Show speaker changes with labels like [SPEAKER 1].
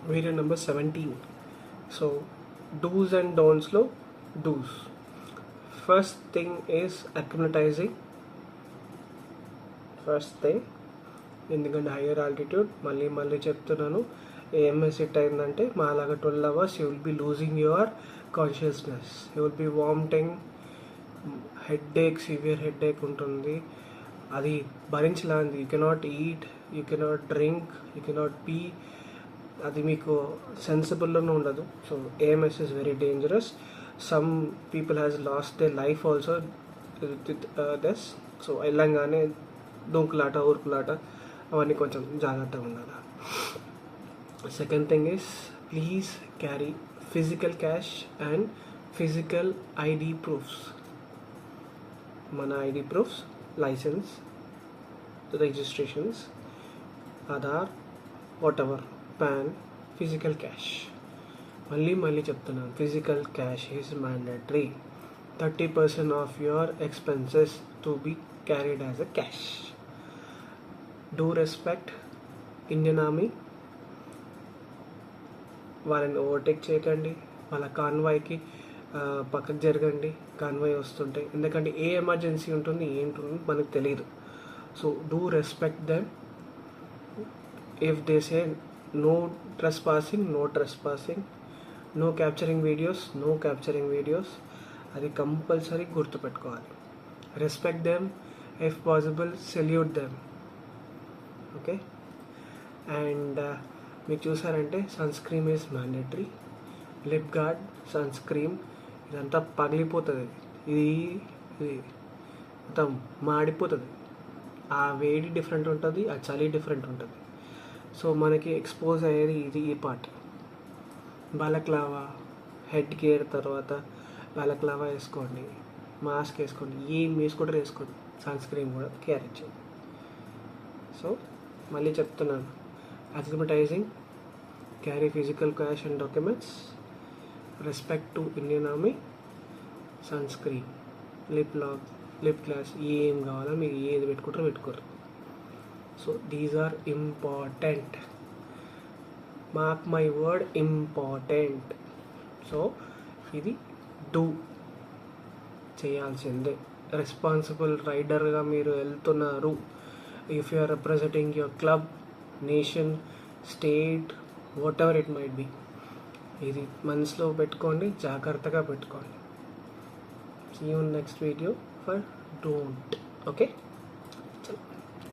[SPEAKER 1] Video number 17. So, do's and don'ts lo do's. First thing is acclimatizing. First thing, ఎందుకంటే higher altitude మళ్ళీ చెప్తున్నాను, AMS hit అయిందంటే మాలాగా 12 hours you will be losing your consciousness, you will be vomiting, headache, severe headache ఉంటుంది, అది భరించలాంది. You cannot eat, you cannot drink, you cannot pee, అది మీకు సెన్సిబుల్లోనే ఉండదు. So AMS is very dangerous. Some people has lost they life also with thus. So వెళ్ళంగానే దూకులాట, ఊరుకులాట, అవన్నీ కొంచెం జాగ్రత్తగా ఉండాలి. Second thing is please carry physical cash and physical ID proofs. మన ID proofs, licence, registrations, Aadhaar, whatever, PAN, physical cash. మళ్ళీ చెప్తున్నాను, physical cash is mandatory. 30% of your expenses to be carried as a cash. Do respect Indian Army. వాళ్ళని overtake చేయకండి, వాళ్ళ కాన్వాయ్కి పక్కకు జరగండి convoy వస్తుంటే, ఎందుకంటే ఏ ఎమర్జెన్సీ ఉంటుంది ఏంటుంది మనకు తెలియదు. So do respect them. If they say no trespassing, no capturing videos, అది కంపల్సరీ గుర్తుపెట్టుకోవాలి. Respect them, if possible salute them. Okay. And మీకు చూసారంటే sun screen is mandatory. Lip guard, sun screen, ఇదంతా పగిలిపోతుంది, ఇది మొత్తం మాడిపోతుంది. ఆ వేడి డిఫరెంట్ ఉంటుంది, ఆ చలి డిఫరెంట్ ఉంటుంది. సో మనకి ఎక్స్పోజ్ అయ్యేది ఈ పార్ట్. బాలక్లావా, హెడ్ గేర్, తర్వాత బాలక్లావా వేసుకోండి, మాస్క్ వేసుకోండి, ఏం వేసుకుంటారో వేసుకోండి, సన్ స్క్రీన్ కూడా క్యారీ చేయండి. సో మళ్ళీ చెప్తున్నాను, acclimatising, carry physical cash and documents, respect to Indian Army, sunscreen, lip lock, lip gloss, ఏం కావాలో మీరు ఏది పెట్టుకుంటారో పెట్టుకోరు. So these are important. Mark my word, important. So ఇది డూ చేయాల్సిందే. రెస్పాన్సిబుల్ రైడర్గా మీరు వెళ్తున్నారు. If you are representing your club, nation, state, whatever it might be, ఇది మనసులో పెట్టుకోండి, జాగ్రత్తగా పెట్టుకోండి. See you in next video for don't. Okay.